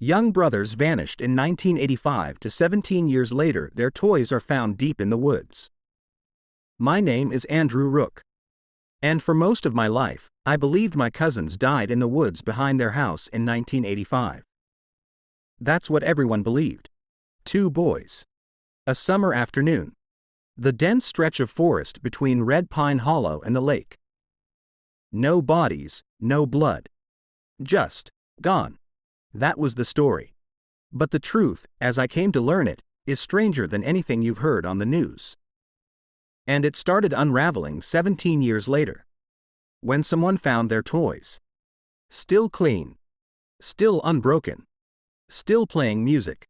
Young brothers vanished in 1985 to 17 years later their toys are found deep in the woods. My name is Andrew Rook. And for most of my life, I believed my cousins died in the woods behind their house in 1985. That's what everyone believed. 2 boys. A summer afternoon. The dense stretch of forest between Red Pine Hollow and the lake. No bodies, no blood. Just gone. That was the story. But the truth, as I came to learn it, is stranger than anything you've heard on the news. And it started unraveling 17 years later. When someone found their toys. Still clean. Still unbroken. Still playing music.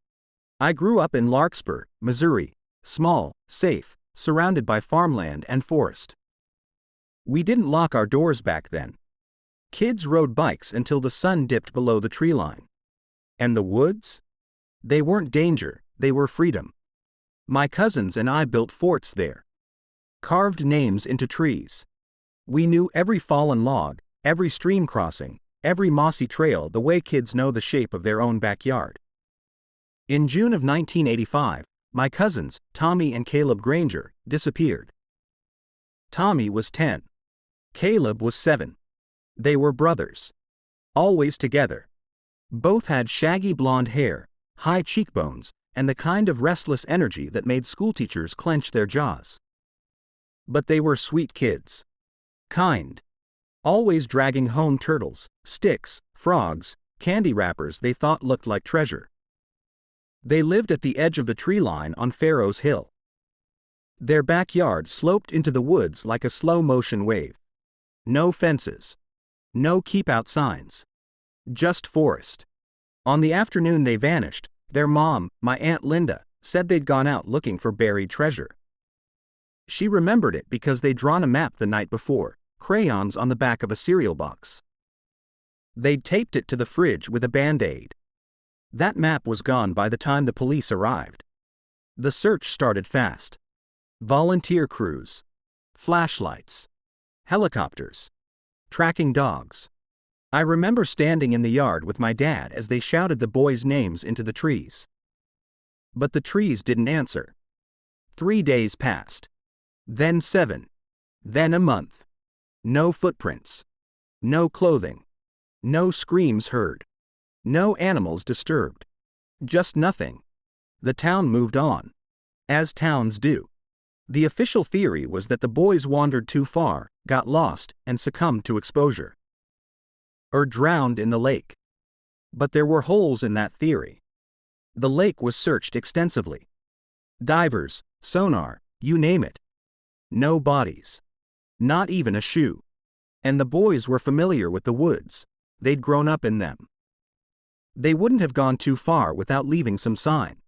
I grew up in Larkspur, Missouri, small, safe, surrounded by farmland and forest. We didn't lock our doors back then. Kids rode bikes until the sun dipped below the tree line. And the woods? They weren't danger, they were freedom. My cousins and I built forts there. Carved names into trees. We knew every fallen log, every stream crossing, every mossy trail the way kids know the shape of their own backyard. In June of 1985, my cousins, Tommy and Caleb Granger, disappeared. Tommy was 10. Caleb was 7. They were brothers. Always together. Both had shaggy blonde hair, high cheekbones, and the kind of restless energy that made schoolteachers clench their jaws. But they were sweet kids. Kind. Always dragging home turtles, sticks, frogs, candy wrappers they thought looked like treasure. They lived at the edge of the tree line on Farrow's Hill. Their backyard sloped into the woods like a slow-motion wave. No fences. No keep-out signs. Just forest. On the afternoon they vanished, their mom, my Aunt Linda, said they'd gone out looking for buried treasure. She remembered it because they'd drawn a map the night before, crayons on the back of a cereal box. They'd taped it to the fridge with a Band-Aid. That map was gone by the time the police arrived. The search started fast. Volunteer crews. Flashlights. Helicopters. Tracking dogs. I remember standing in the yard with my dad as they shouted the boys' names into the trees. But the trees didn't answer. 3 days passed. Then 7. Then a month. No footprints. No clothing. No screams heard. No animals disturbed. Just nothing. The town moved on. As towns do. The official theory was that the boys wandered too far, got lost, and succumbed to exposure. Or drowned in the lake. But there were holes in that theory. The lake was searched extensively. Divers, sonar, you name it. No bodies. Not even a shoe. And the boys were familiar with the woods. They'd grown up in them. They wouldn't have gone too far without leaving some sign.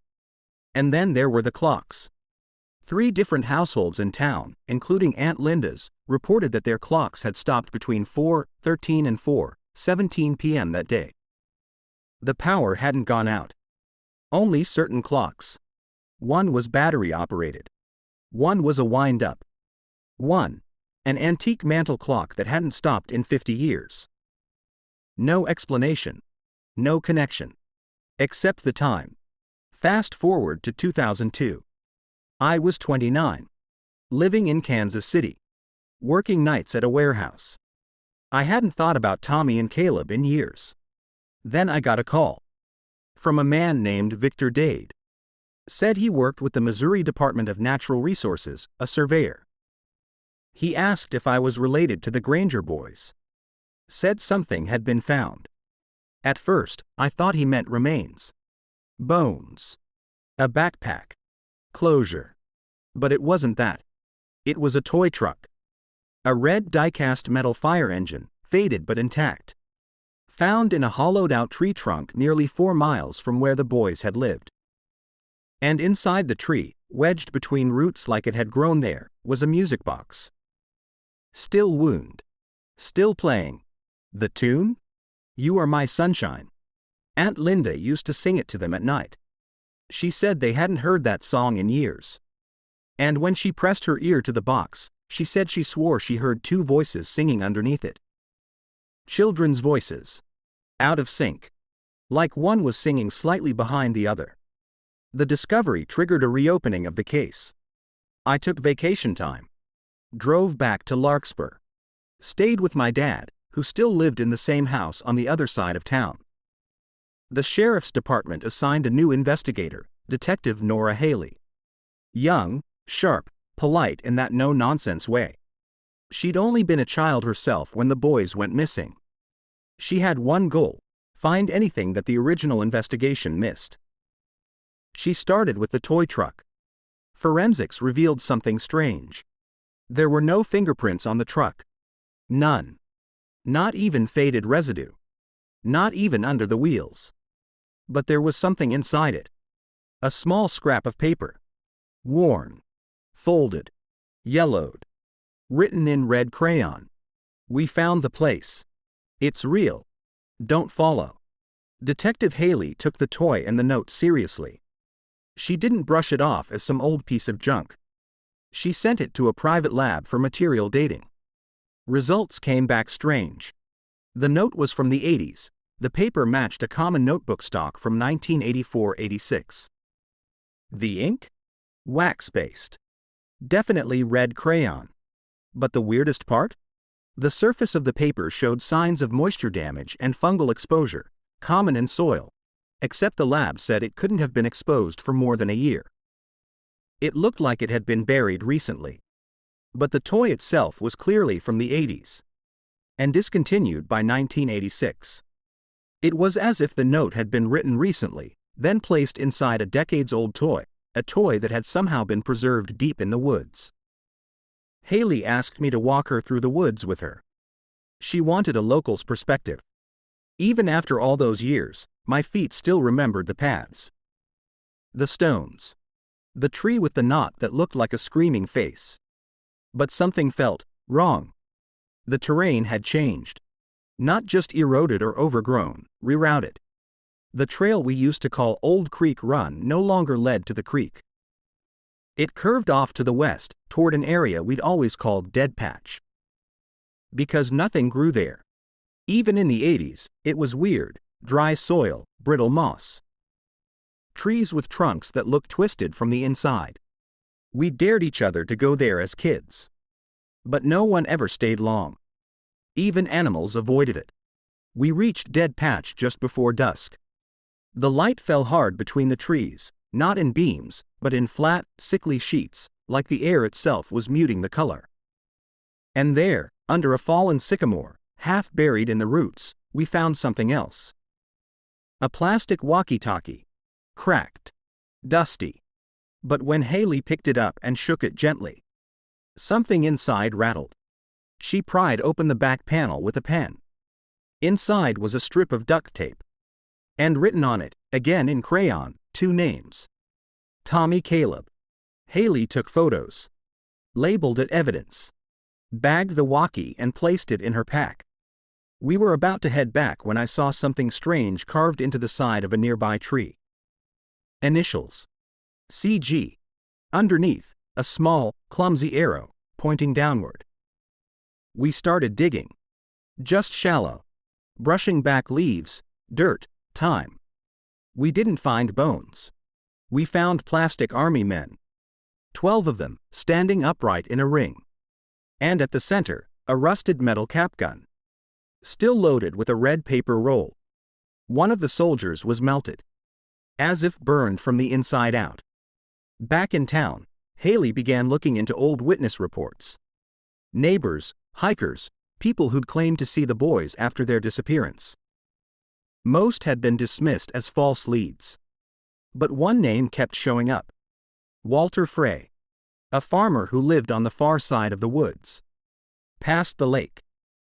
And then there were the clocks. 3 different households in town, including Aunt Linda's, reported that their clocks had stopped between 4:13 and 4:17 p.m. that day. The power hadn't gone out. Only certain clocks. One was battery operated. One was a wind-up. One, an antique mantel clock that hadn't stopped in 50 years. No explanation. No connection. Except the time. Fast forward to 2002. I was 29. Living in Kansas City. Working nights at a warehouse. I hadn't thought about Tommy and Caleb in years. Then I got a call. From a man named Victor Dade. Said he worked with the Missouri Department of Natural Resources, a surveyor. He asked if I was related to the Granger boys. Said something had been found. At first, I thought he meant remains. Bones. A backpack. Closure. But it wasn't that. It was a toy truck. A red die-cast metal fire engine, faded but intact. Found in a hollowed-out tree trunk nearly 4 miles from where the boys had lived. And inside the tree, wedged between roots like it had grown there, was a music box. Still wound. Still playing. The tune? You Are My Sunshine. Aunt Linda used to sing it to them at night. She said they hadn't heard that song in years. And when she pressed her ear to the box, she said she swore she heard 2 voices singing underneath it. Children's voices. Out of sync. like one was singing slightly behind the other. The discovery triggered a reopening of the case. I took vacation time, drove back to Larkspur, stayed with my dad, who still lived in the same house on the other side of town. The sheriff's department assigned a new investigator, Detective Nora Haley. Young, sharp, polite in that no-nonsense way. She'd only been a child herself when the boys went missing. She had one goal: find anything that the original investigation missed. She started with the toy truck. Forensics revealed something strange. There were no fingerprints on the truck. None. Not even faded residue. Not even under the wheels. But there was something inside it. A small scrap of paper. Worn. Folded. Yellowed. Written in red crayon. "We found the place. It's real. Don't follow." Detective Haley took the toy and the note seriously. She didn't brush it off as some old piece of junk. She sent it to a private lab for material dating. Results came back strange. The note was from the 80s. The paper matched a common notebook stock from 1984-86. The ink? Wax-based. Definitely red crayon. But the weirdest part? The surface of the paper showed signs of moisture damage and fungal exposure, common in soil, except the lab said it couldn't have been exposed for more than a year. It looked like it had been buried recently. But the toy itself was clearly from the 80s and discontinued by 1986. It was as if the note had been written recently, then placed inside a decades-old toy, a toy that had somehow been preserved deep in the woods. Haley asked me to walk her through the woods with her. She wanted a local's perspective. Even after all those years, my feet still remembered the paths. The stones. The tree with the knot that looked like a screaming face. But something felt wrong. The terrain had changed. Not just eroded or overgrown, rerouted. The trail we used to call Old Creek Run no longer led to the creek. It curved off to the west, toward an area we'd always called Dead Patch. Because nothing grew there. Even in the 80s, it was weird: dry soil, brittle moss. Trees with trunks that looked twisted from the inside. We dared each other to go there as kids. But no one ever stayed long. Even animals avoided it. We reached Dead Patch just before dusk. The light fell hard between the trees, not in beams, but in flat, sickly sheets, like the air itself was muting the color. And there, under a fallen sycamore, half buried in the roots, we found something else. A plastic walkie-talkie. Cracked. Dusty. But when Haley picked it up and shook it gently, something inside rattled. She pried open the back panel with a pen. Inside was a strip of duct tape. And written on it, again in crayon, two names. Tommy Caleb. Haley took photos. Labeled it evidence. Bagged the walkie and placed it in her pack. We were about to head back when I saw something strange carved into the side of a nearby tree. Initials. CG. Underneath, a small, clumsy arrow, pointing downward. We started digging. Just shallow. Brushing back leaves, dirt, time. We didn't find bones. We found plastic army men. 12 of them, standing upright in a ring. And at the center, a rusted metal cap gun. Still loaded with a red paper roll. One of the soldiers was melted. As if burned from the inside out. Back in town, Haley began looking into old witness reports. Neighbors, hikers, people who'd claimed to see the boys after their disappearance. Most had been dismissed as false leads. But one name kept showing up. Walter Frey. A farmer who lived on the far side of the woods. Past the lake.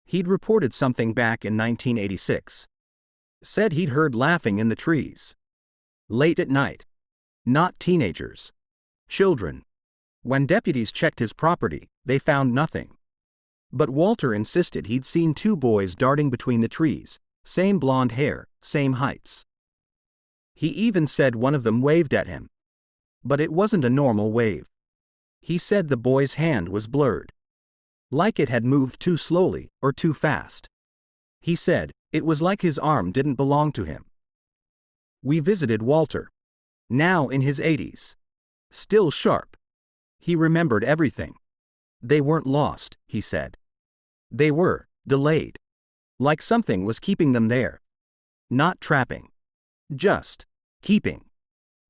He'd reported something back in 1986. Said he'd heard laughing in the trees. Late at night. Not teenagers. Children. When deputies checked his property, they found nothing. But Walter insisted he'd seen two boys darting between the trees, same blonde hair, same heights. He even said one of them waved at him. But it wasn't a normal wave. He said the boy's hand was blurred. Like it had moved too slowly or too fast. He said it was like his arm didn't belong to him. We visited Walter. Now in his 80s. Still sharp. He remembered everything. They weren't lost, he said. They were delayed. Like something was keeping them there. Not trapping. Just keeping.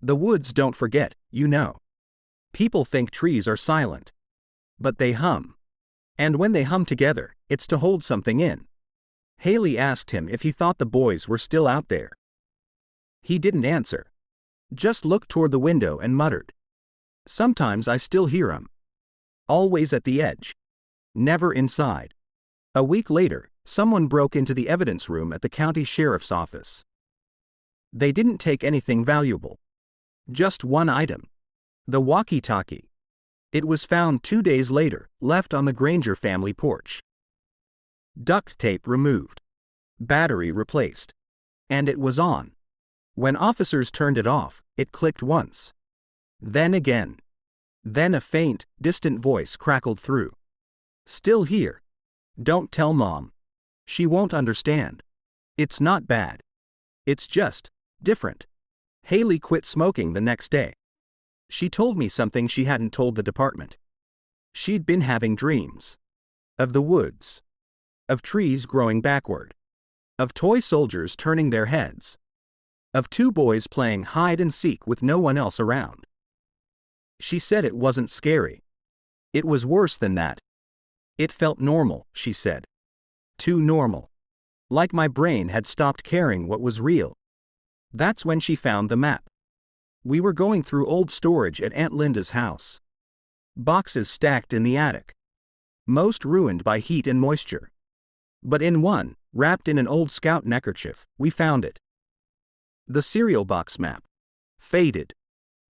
The woods don't forget, you know. People think trees are silent. But they hum. And when they hum together, it's to hold something in. Haley asked him if he thought the boys were still out there. He didn't answer. Just looked toward the window and muttered. Sometimes I still hear 'em. Always at the edge. Never inside. A week later, someone broke into the evidence room at the county sheriff's office. They didn't take anything valuable. Just one item. The walkie-talkie. It was found 2 days later, left on the Granger family porch. Duct tape removed. Battery replaced. And it was on. When officers turned it off, it clicked once. Then again. Then a faint, distant voice crackled through. Still here. Don't tell Mom. She won't understand. It's not bad. It's just different. Haley quit smoking the next day. She told me something she hadn't told the department. She'd been having dreams. Of the woods. Of trees growing backward. Of toy soldiers turning their heads. Of 2 boys playing hide and seek with no one else around. She said it wasn't scary. It was worse than that. It felt normal, she said. Too normal. Like my brain had stopped caring what was real. That's when she found the map. We were going through old storage at Aunt Linda's house. Boxes stacked in the attic. Most ruined by heat and moisture. But in one, wrapped in an old scout neckerchief, we found it. The cereal box map. Faded.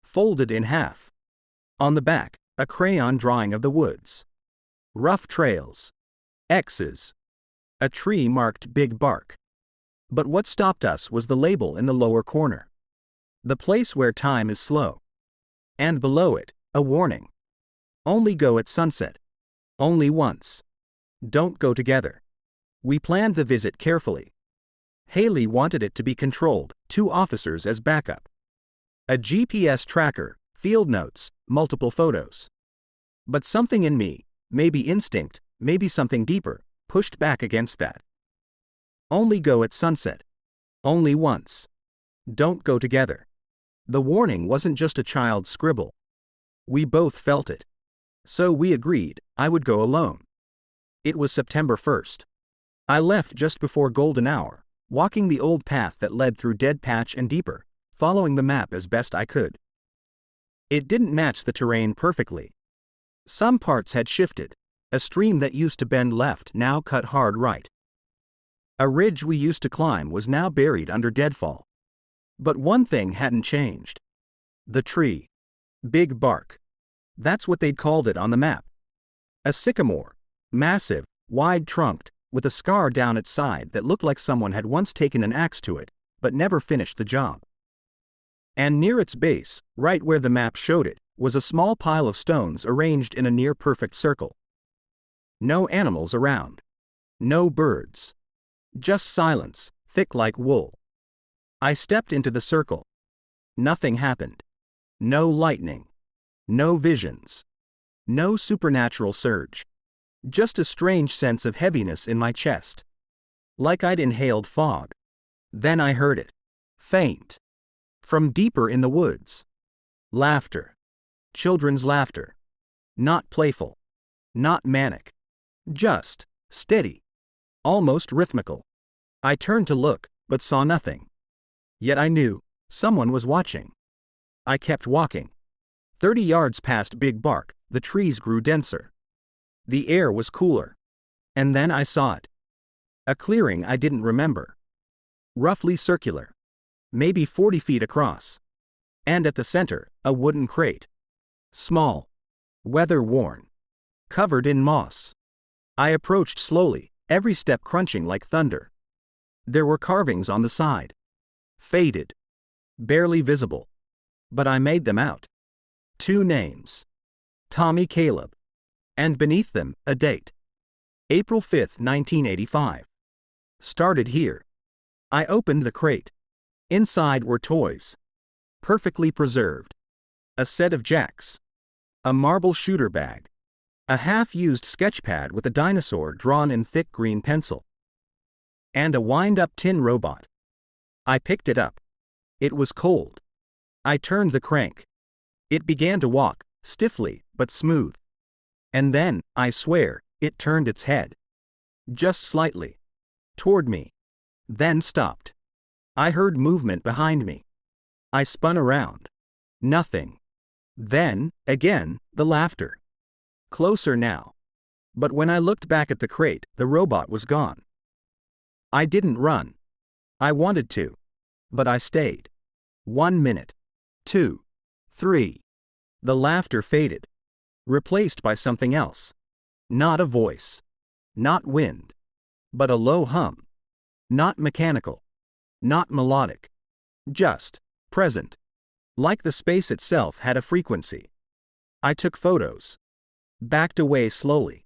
Folded in half. On the back, a crayon drawing of the woods. Rough trails. X's. A tree marked Big Bark. But what stopped us was the label in the lower corner. The place where time is slow. And below it, a warning. Only go at sunset. Only once. Don't go together. We planned the visit carefully. Haley wanted it to be controlled, 2 officers as backup. A GPS tracker, field notes, multiple photos. But something in me, maybe instinct, maybe something deeper, pushed back against that. Only go at sunset. Only once. Don't go together. The warning wasn't just a child's scribble. We both felt it. So we agreed I would go alone. It was September 1st. I left just before golden hour, walking the old path that led through Dead Patch and deeper, following the map as best I could. It didn't match the terrain perfectly. Some parts had shifted. A stream that used to bend left now cut hard right. A ridge we used to climb was now buried under deadfall. But one thing hadn't changed. The tree. Big Bark. That's what they'd called it on the map. A sycamore. Massive, wide-trunked, with a scar down its side that looked like someone had once taken an axe to it, but never finished the job. And near its base, right where the map showed it, was a small pile of stones arranged in a near-perfect circle. No animals around. No birds. Just silence, thick like wool. I stepped into the circle. Nothing happened. No lightning. No visions. No supernatural surge. Just a strange sense of heaviness in my chest. Like I'd inhaled fog. Then I heard it. Faint. From deeper in the woods. Laughter. Children's laughter. Not playful. Not manic. Just steady. Almost rhythmical. I turned to look, but saw nothing. Yet I knew someone was watching. I kept walking. 30 yards past Big Bark, the trees grew denser. The air was cooler. And then I saw it. A clearing I didn't remember. Roughly circular. Maybe 40 feet across. And at the center, a wooden crate. Small. Weather-worn. Covered in moss. I approached slowly, every step crunching like thunder. There were carvings on the side. Faded. Barely visible. But I made them out. 2 names. Tommy Caleb. And beneath them, a date. April 5, 1985. Started here. I opened the crate. Inside were toys, perfectly preserved, a set of jacks, a marble shooter bag, a half-used sketch pad with a dinosaur drawn in thick green pencil, and a wind-up tin robot. I picked it up. It was cold. I turned the crank. It began to walk, stiffly but smooth. And then, I swear, it turned its head. Just slightly. Toward me. Then stopped. I heard movement behind me. I spun around. Nothing. Then, again, the laughter. Closer now. But when I looked back at the crate, the robot was gone. I didn't run. I wanted to. But I stayed. 1 minute. 2. 3. The laughter faded. Replaced by something else. Not a voice. Not wind. But a low hum. Not mechanical. Not melodic. Just present. Like the space itself had a frequency. I took photos. Backed away slowly.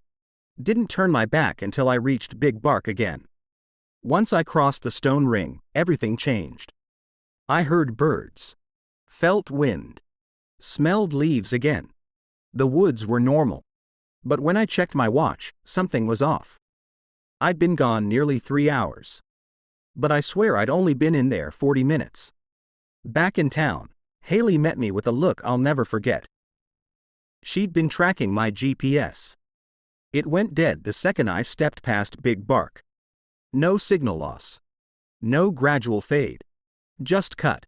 Didn't turn my back until I reached Big Bark again. Once I crossed the stone ring, everything changed. I heard birds. Felt wind. Smelled leaves again. The woods were normal. But when I checked my watch, something was off. I'd been gone nearly 3 hours. But I swear I'd only been in there 40 minutes. Back in town, Haley met me with a look I'll never forget. She'd been tracking my GPS. It went dead the second I stepped past Big Bark. No signal loss. No gradual fade. Just cut.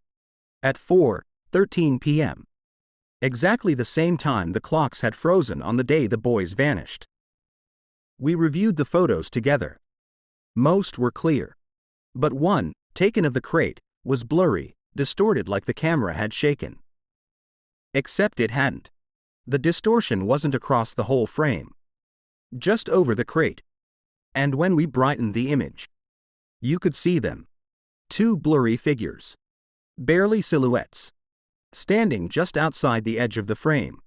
At 4:13 p.m. Exactly the same time the clocks had frozen on the day the boys vanished. We reviewed the photos together. Most were clear. But one, taken of the crate, was blurry, distorted like the camera had shaken. Except it hadn't. The distortion wasn't across the whole frame. Just over the crate. And when we brightened the image, you could see them. 2 blurry figures. Barely silhouettes. Standing just outside the edge of the frame.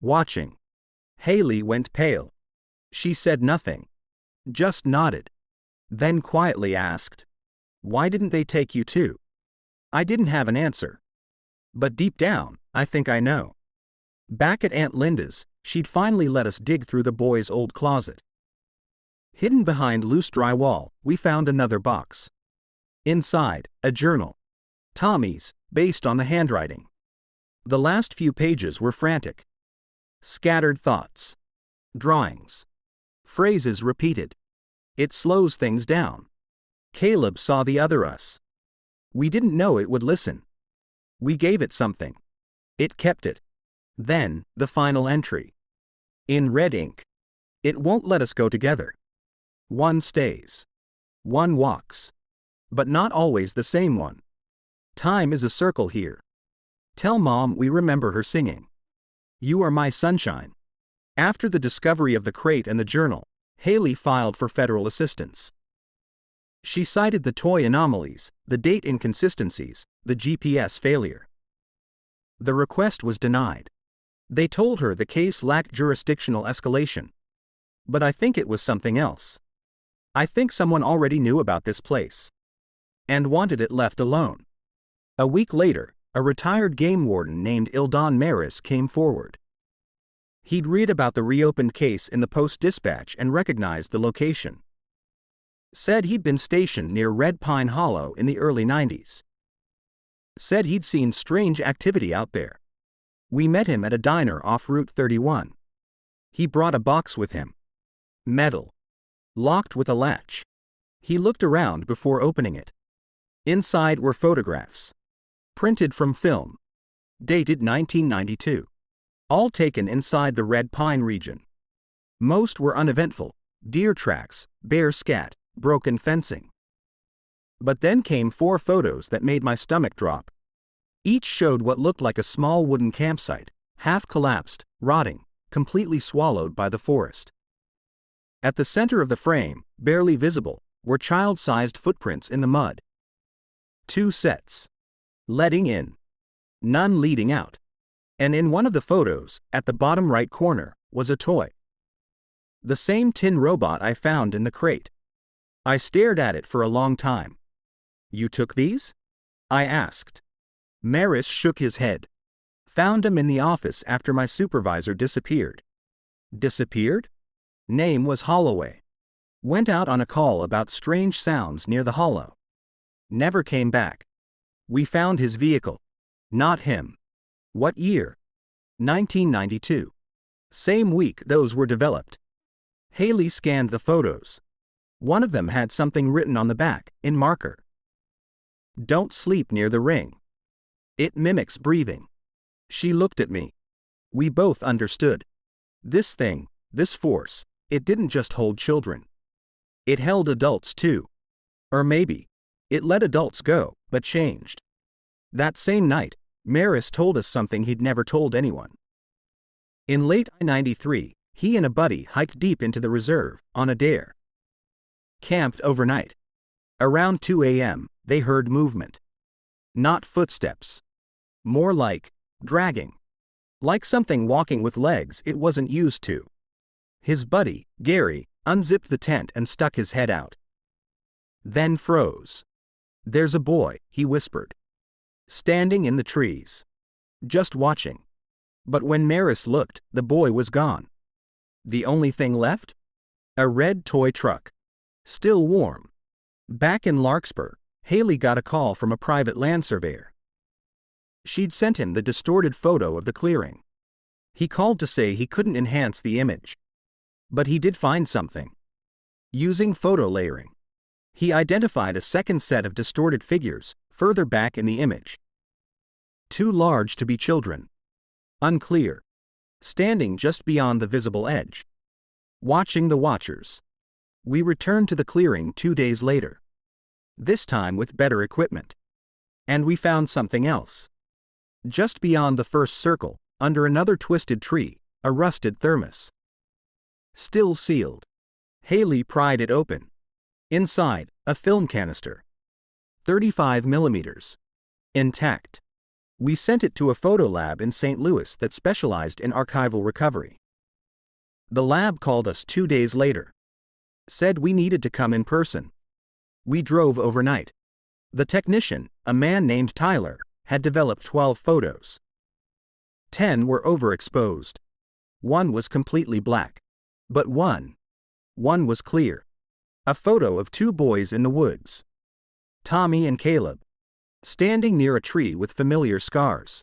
Watching. Haley went pale. She said nothing. Just nodded. Then quietly asked, "Why didn't they take you too?" I didn't have an answer. But deep down, I think I know. Back at Aunt Linda's, she'd finally let us dig through the boys' old closet. Hidden behind loose drywall, we found another box. Inside, a journal. Tommy's, based on the handwriting. The last few pages were frantic. Scattered thoughts. Drawings. Phrases repeated. It slows things down. Caleb saw the other us. We didn't know it would listen. We gave it something. It kept it. Then, the final entry. In red ink. It won't let us go together. One stays. One walks. But not always the same one. Time is a circle here. Tell Mom we remember her singing. You are my sunshine. After the discovery of the crate and the journal, Haley filed for federal assistance. She cited the toy anomalies, the date inconsistencies, the GPS failure. The request was denied. They told her the case lacked jurisdictional escalation. But I think it was something else. I think someone already knew about this place. And wanted it left alone. A week later, a retired game warden named Ildon Maris came forward. He'd read about the reopened case in the Post-Dispatch and recognized the location. Said he'd been stationed near Red Pine Hollow in the early 90s. Said he'd seen strange activity out there. We met him at a diner off Route 31. He brought a box with him. Metal. Locked with a latch. He looked around before opening it. Inside were photographs. Printed from film. Dated 1992. All taken inside the Red Pine region. Most were uneventful. Deer tracks, bear scat, broken fencing. But then came 4 photos that made my stomach drop. Each showed what looked like a small wooden campsite, half collapsed, rotting, completely swallowed by the forest. At the center of the frame, barely visible, were child-sized footprints in the mud. 2 sets. Letting in. None leading out. And in one of the photos, at the bottom right corner, was a toy. The same tin robot I found in the crate. I stared at it for a long time. You took these? I asked. Maris shook his head. Found him in the office after my supervisor disappeared. Disappeared? Name was Holloway. Went out on a call about strange sounds near the hollow. Never came back. We found his vehicle. Not him. What year? 1992. Same week those were developed. Haley scanned the photos. One of them had something written on the back, in marker. Don't sleep near the ring. It mimics breathing. She looked at me. We both understood. This thing, this force, it didn't just hold children. It held adults too. Or maybe, it let adults go, but changed. That same night, Maris told us something he'd never told anyone. In late I-93, he and a buddy hiked deep into the reserve, on a dare. Camped overnight. Around 2 a.m., they heard movement. Not footsteps. More like dragging. Like something walking with legs it wasn't used to. His buddy, Gary, unzipped the tent and stuck his head out. Then froze. There's a boy, he whispered. Standing in the trees. Just watching. But when Maris looked, the boy was gone. The only thing left? A red toy truck. Still warm. Back in Larkspur, Haley got a call from a private land surveyor. She'd sent him the distorted photo of the clearing. He called to say he couldn't enhance the image. But he did find something. Using photo layering, he identified a second set of distorted figures, further back in the image. Too large to be children. Unclear. Standing just beyond the visible edge. Watching the watchers. We returned to the clearing 2 days later. This time with better equipment. And we found something else. Just beyond the first circle, under another twisted tree, a rusted thermos. Still sealed. Haley pried it open. Inside, a film canister. 35 millimeters. Intact. We sent it to a photo lab in St. Louis that specialized in archival recovery. The lab called us 2 days later. Said we needed to come in person. We drove overnight. The technician, a man named Tyler, had developed 12 photos. 10 were overexposed. 1 was completely black. But one was clear. A photo of 2 boys in the woods. Tommy and Caleb. Standing near a tree with familiar scars.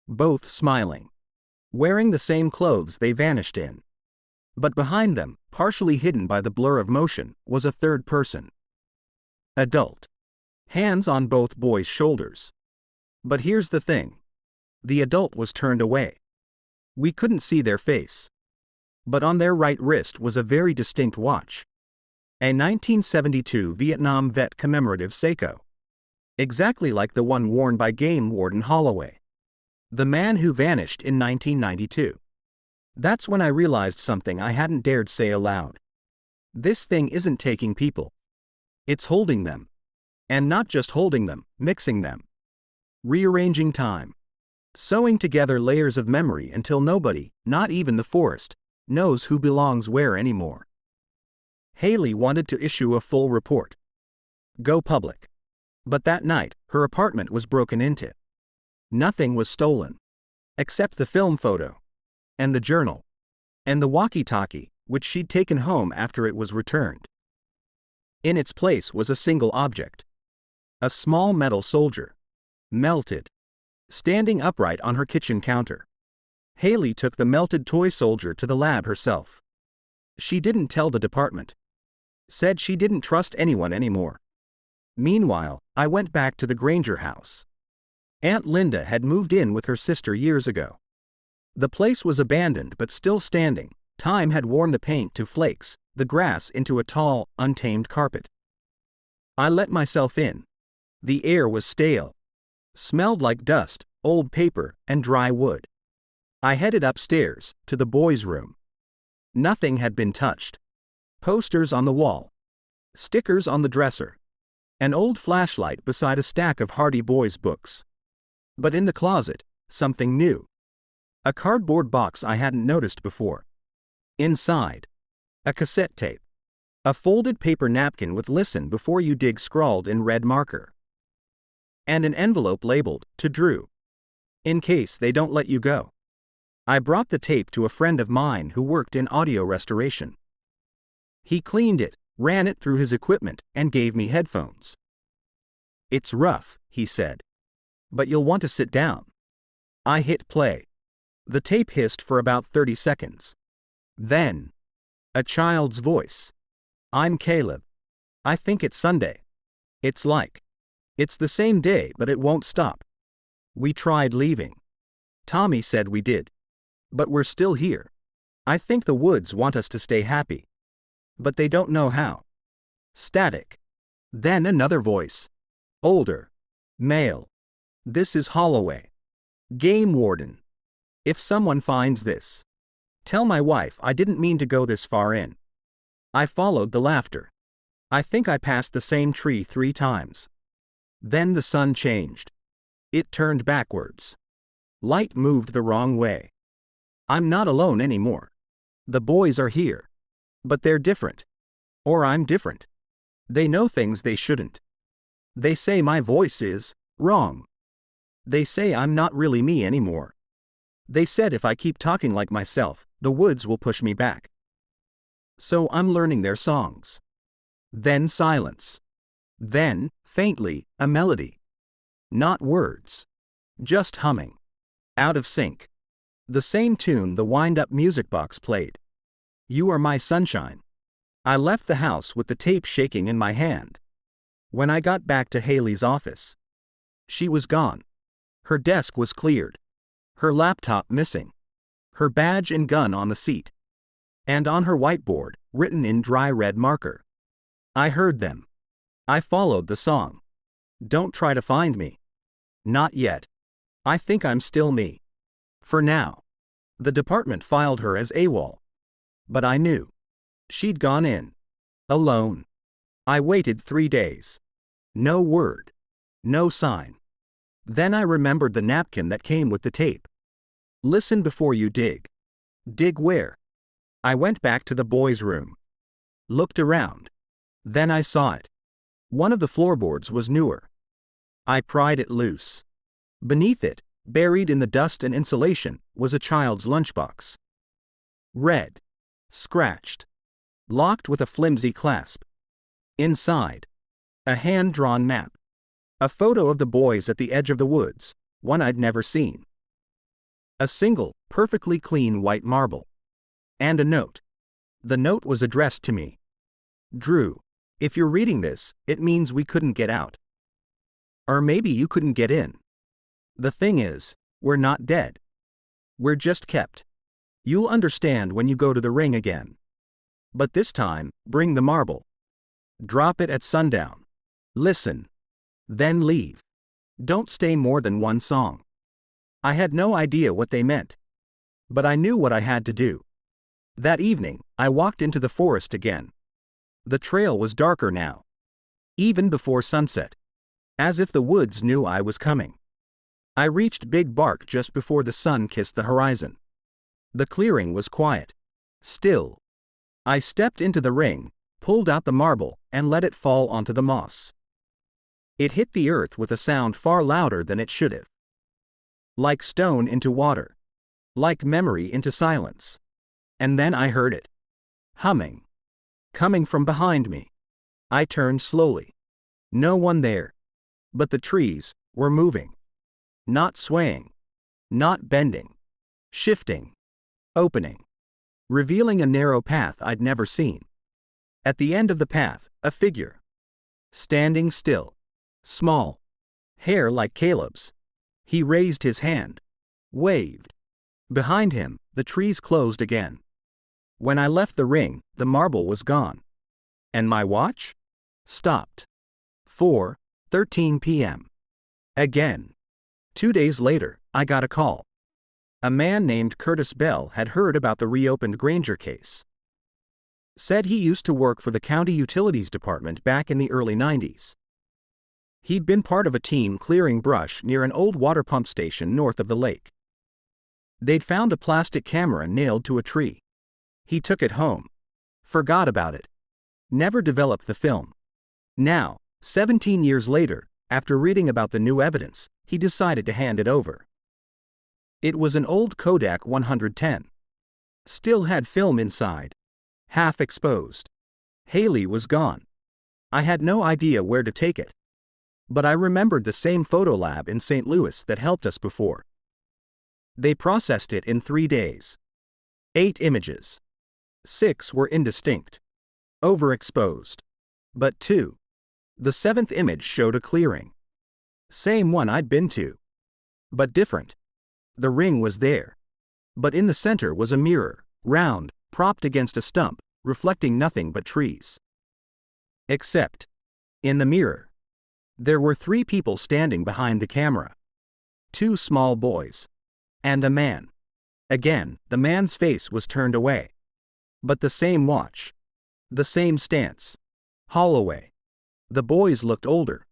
Both smiling. Wearing the same clothes they vanished in. But behind them, partially hidden by the blur of motion, was a third person. Adult. Hands on both boys' shoulders. But here's the thing. The adult was turned away. We couldn't see their face. But on their right wrist was a very distinct watch. A 1972 Vietnam vet commemorative Seiko. Exactly like the one worn by game warden Holloway. The man who vanished in 1992. That's when I realized something I hadn't dared say aloud. This thing isn't taking people. It's holding them. And not just holding them, mixing them. Rearranging time. Sewing together layers of memory until nobody, not even the forest, knows who belongs where anymore. Haley wanted to issue a full report. Go public. But that night, her apartment was broken into. Nothing was stolen. Except the film photo. And the journal. And the walkie-talkie, which she'd taken home after it was returned. In its place was a single object. A small metal soldier. Melted. Standing upright on her kitchen counter. Haley took the melted toy soldier to the lab herself. She didn't tell the department. Said she didn't trust anyone anymore. Meanwhile, I went back to the Granger house. Aunt Linda had moved in with her sister years ago. The place was abandoned but still standing. Time had worn the paint to flakes, the grass into a tall, untamed carpet. I let myself in. The air was stale. Smelled like dust, old paper, and dry wood. I headed upstairs, to the boys' room. Nothing had been touched. Posters on the wall. Stickers on the dresser. An old flashlight beside a stack of Hardy Boys books. But in the closet, something new. A cardboard box I hadn't noticed before. Inside, a cassette tape. A folded paper napkin with "Listen Before You Dig" scrawled in red marker. and an envelope labeled, "To Drew. In case they don't let you go." I brought the tape to a friend of mine who worked in audio restoration. He cleaned it, ran it through his equipment, and gave me headphones. "It's rough," he said, "but you'll want to sit down." I hit play. The tape hissed for about 30 seconds. Then, a child's voice. "I'm Caleb. I think it's Sunday. It's like. It's the same day, but it won't stop. We tried leaving. Tommy said we did. But we're still here. I think the woods want us to stay happy. But they don't know how." Static. Then another voice. Older. Male. "This is Holloway. Game warden. If someone finds this, tell my wife I didn't mean to go this far in." I followed the laughter. I think I passed the same tree 3 times. Then the sun changed. It turned backwards. Light moved the wrong way. I'm not alone anymore. The boys are here. But they're different. Or I'm different. They know things they shouldn't. They say my voice is wrong. They say I'm not really me anymore. They said if I keep talking like myself, the woods will push me back. So I'm learning their songs. Then silence. Then, faintly, a melody. Not words. Just humming. Out of sync. The same tune the wind-up music box played. "You Are My Sunshine." I left the house with the tape shaking in my hand. When I got back to Haley's office, she was gone. Her desk was cleared. Her laptop missing. Her badge and gun on the seat. And on her whiteboard, written in dry red marker. I heard them. I followed the song. "Don't try to find me. Not yet. I think I'm still me. For now." The department filed her as AWOL. But I knew. She'd gone in. Alone. I waited 3 days. No word. No sign. Then I remembered the napkin that came with the tape. "Listen before you dig." Dig where? I went back to the boys' room. Looked around. Then I saw it. One of the floorboards was newer. I pried it loose. Beneath it, buried in the dust and insulation, was a child's lunchbox. Red. Scratched. Locked with a flimsy clasp. Inside, a hand-drawn map. A photo of the boys at the edge of the woods, one I'd never seen. A single, perfectly clean white marble. And a note. The note was addressed to me. "Drew, if you're reading this, it means we couldn't get out. Or maybe you couldn't get in. The thing is, we're not dead. We're just kept. You'll understand when you go to the ring again. But this time, bring the marble. Drop it at sundown. Listen. Then leave. Don't stay more than one song." I had no idea what they meant. But I knew what I had to do. That evening, I walked into the forest again. The trail was darker now. Even before sunset. As if the woods knew I was coming. I reached Big Bark just before the sun kissed the horizon. The clearing was quiet. Still. I stepped into the ring, pulled out the marble, and let it fall onto the moss. It hit the earth with a sound far louder than it should have. Like stone into water. Like memory into silence. And then I heard it. Humming. Coming from behind me. I turned slowly. No one there. But the trees were moving. Not swaying. Not bending. Shifting. Opening. Revealing a narrow path I'd never seen. At the end of the path, a figure. Standing still. Small. Hair like Caleb's. He raised his hand. Waved. Behind him, the trees closed again. When I left the ring, the marble was gone. And my watch? Stopped. 4:13 p.m. Again. 2 days later, I got a call. A man named Curtis Bell had heard about the reopened Granger case. Said he used to work for the county utilities department back in the early 90s. He'd been part of a team clearing brush near an old water pump station north of the lake. They'd found a plastic camera nailed to a tree. He took it home. Forgot about it. Never developed the film. Now, 17 years later, After reading about the new evidence, he decided to hand it over. It was an old Kodak 110. Still had film inside. Half exposed. Haley was gone. I had no idea where to take it. But I remembered the same photo lab in St. Louis that helped us before. They processed it in 3 days. 8 images. 6 were indistinct. Overexposed. But 2. The 7th image showed a clearing. Same one I'd been to. But different. The ring was there. But in the center was a mirror, round, propped against a stump, reflecting nothing but trees. Except, in the mirror, there were 3 people standing behind the camera. 2 small boys. And a man. Again, the man's face was turned away. But the same watch. The same stance. Holloway. The boys looked older.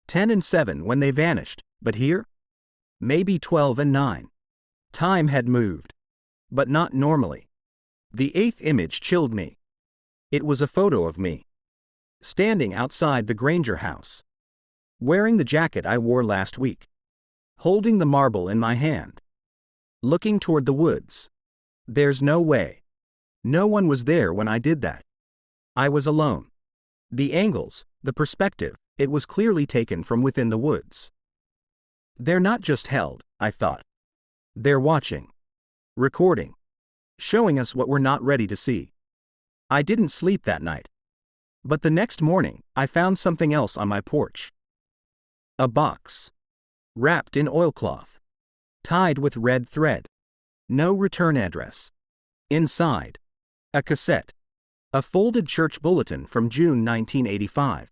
10 and 7 when they vanished, but here? Maybe 12 and 9. Time had moved. But not normally. The 8th image chilled me. It was a photo of me. Standing outside the Granger house. Wearing the jacket I wore last week. Holding the marble in my hand. Looking toward the woods. There's no way. No one was there when I did that. I was alone. The angles, the perspective, it was clearly taken from within the woods. They're not just held, I thought. They're watching. Recording. Showing us what we're not ready to see. I didn't sleep that night. But the next morning, I found something else on my porch. A box. Wrapped in oilcloth. Tied with red thread. No return address. Inside. A cassette. A folded church bulletin from June 1985.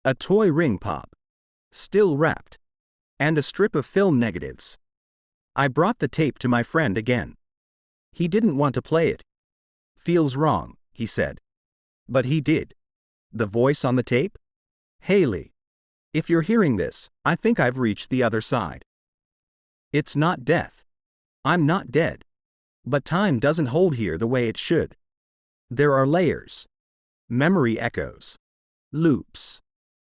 A toy ring pop. Still wrapped. And a strip of film negatives. I brought the tape to my friend again. He didn't want to play it. Feels wrong, he said. But he did. The voice on the tape? Haley. If you're hearing this, I think I've reached the other side. It's not death. I'm not dead. But time doesn't hold here the way it should. There are layers. Memory echoes. Loops.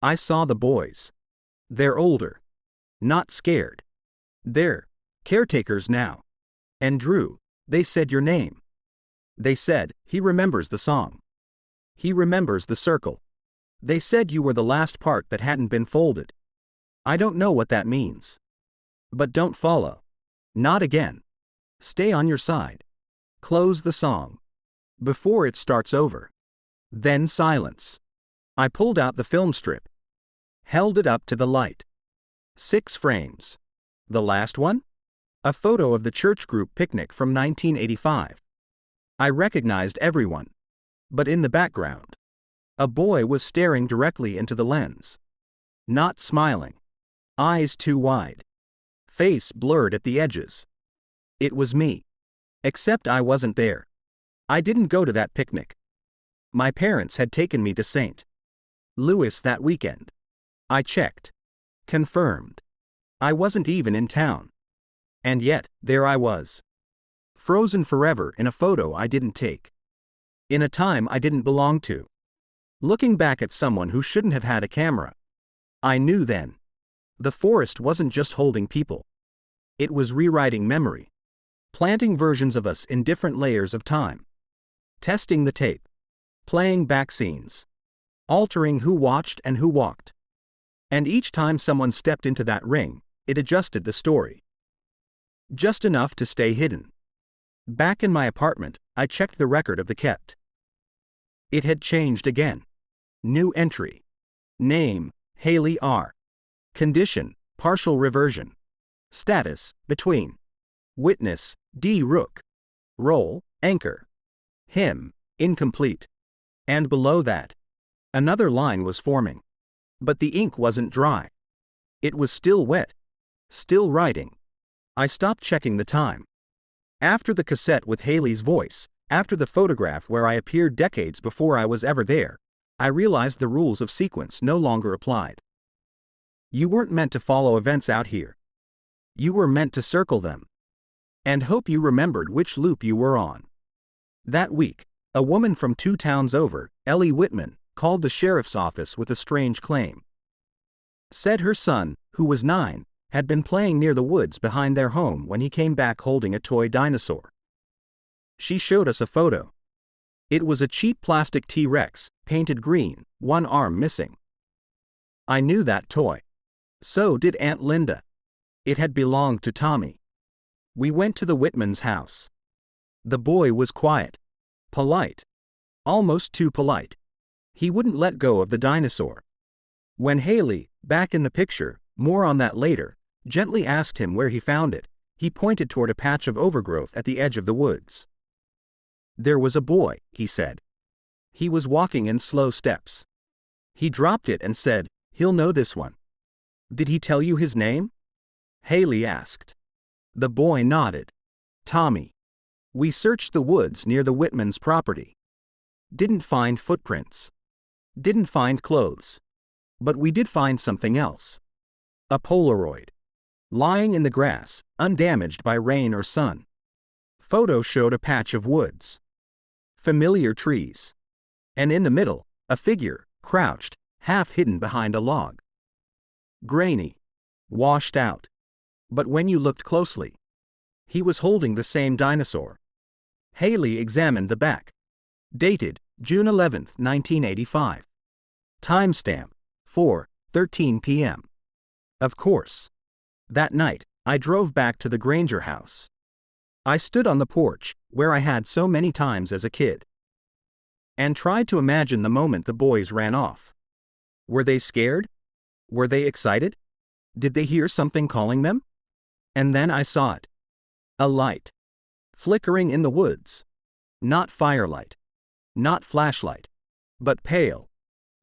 I saw the boys. They're older. Not scared. They're caretakers now. And Drew, they said your name. They said, he remembers the song. He remembers the circle. They said you were the last part that hadn't been folded. I don't know what that means. But don't follow. Not again. Stay on your side. Close the song. Before it starts over. Then silence. I pulled out the film strip. Held it up to the light. 6 frames. The last one? A photo of the church group picnic from 1985. I recognized everyone. But in the background, a boy was staring directly into the lens. Not smiling. Eyes too wide. Face blurred at the edges. It was me. Except I wasn't there. I didn't go to that picnic. My parents had taken me to St. Louis that weekend. I checked. Confirmed. I wasn't even in town. And yet, there I was. Frozen forever in a photo I didn't take. In a time I didn't belong to. Looking back at someone who shouldn't have had a camera. I knew then. The forest wasn't just holding people. It was rewriting memory. Planting versions of us in different layers of time. Testing the tape. Playing back scenes. Altering who watched and who walked. And each time someone stepped into that ring, it adjusted the story. Just enough to stay hidden. Back in my apartment, I checked the record of the kept. It had changed again. New entry. Name, Haley R. Condition, partial reversion. Status, between. Witness, D. Rook. Role, anchor. Him, incomplete. And below that, another line was forming. But the ink wasn't dry. It was still wet. Still writing. I stopped checking the time. After the cassette with Haley's voice, after the photograph where I appeared decades before I was ever there, I realized the rules of sequence no longer applied. You weren't meant to follow events out here. You were meant to circle them. And hope you remembered which loop you were on. That week, a woman from 2 towns over, Ellie Whitman, called the sheriff's office with a strange claim. Said her son, who was 9, had been playing near the woods behind their home when he came back holding a toy dinosaur. She showed us a photo. It was a cheap plastic T-Rex, painted green, one arm missing. I knew that toy. So did Aunt Linda. It had belonged to Tommy. We went to the Whitman's house. The boy was quiet. Polite. Almost too polite. He wouldn't let go of the dinosaur. When Haley, back in the picture, more on that later, gently asked him where he found it, he pointed toward a patch of overgrowth at the edge of the woods. There was a boy, he said. He was walking in slow steps. He dropped it and said, "He'll know this one." "Did he tell you his name?" Haley asked. The boy nodded. "Tommy." We searched the woods near the Whitman's property. Didn't find footprints. Didn't find clothes. But we did find something else. A Polaroid. Lying in the grass, undamaged by rain or sun. Photo showed a patch of woods. Familiar trees. And in the middle, a figure, crouched, half hidden behind a log. Grainy. Washed out. But when you looked closely, he was holding the same dinosaur. Haley examined the back. Dated, June 11, 1985. Timestamp, 4:13 p.m. Of course. That night, I drove back to the Granger house. I stood on the porch, where I had so many times as a kid, and tried to imagine the moment the boys ran off. Were they scared? Were they excited? Did they hear something calling them? And then I saw it. A light. Flickering in the woods. Not firelight. Not flashlight. But pale.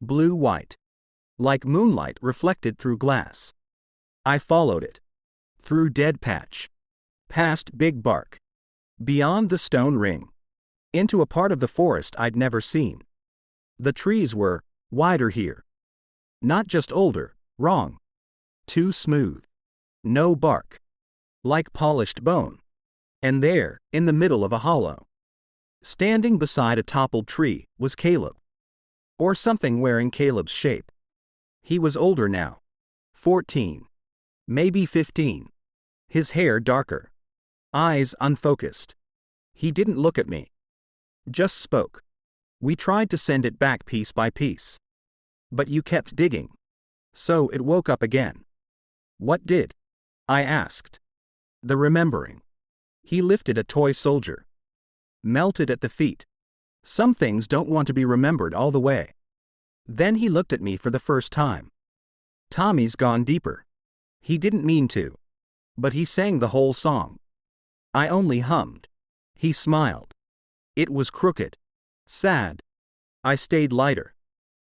Blue-white. Like moonlight reflected through glass. I followed it. Through dead patch. Past Big Bark. Beyond the stone ring. Into a part of the forest I'd never seen. The trees were wider here. Not just older, wrong. Too smooth. No bark. Like polished bone. And there, in the middle of a hollow, standing beside a toppled tree, was Caleb. Or something wearing Caleb's shape. He was older now. 14. Maybe 15. His hair darker. Eyes unfocused. He didn't look at me. Just spoke. We tried to send it back piece by piece. But you kept digging. So it woke up again. What did? I asked. The remembering. He lifted a toy soldier. Melted at the feet. Some things don't want to be remembered all the way. Then he looked at me for the first time. Tommy's gone deeper. He didn't mean to. But he sang the whole song. I only hummed. He smiled. It was crooked. Sad. I stayed lighter.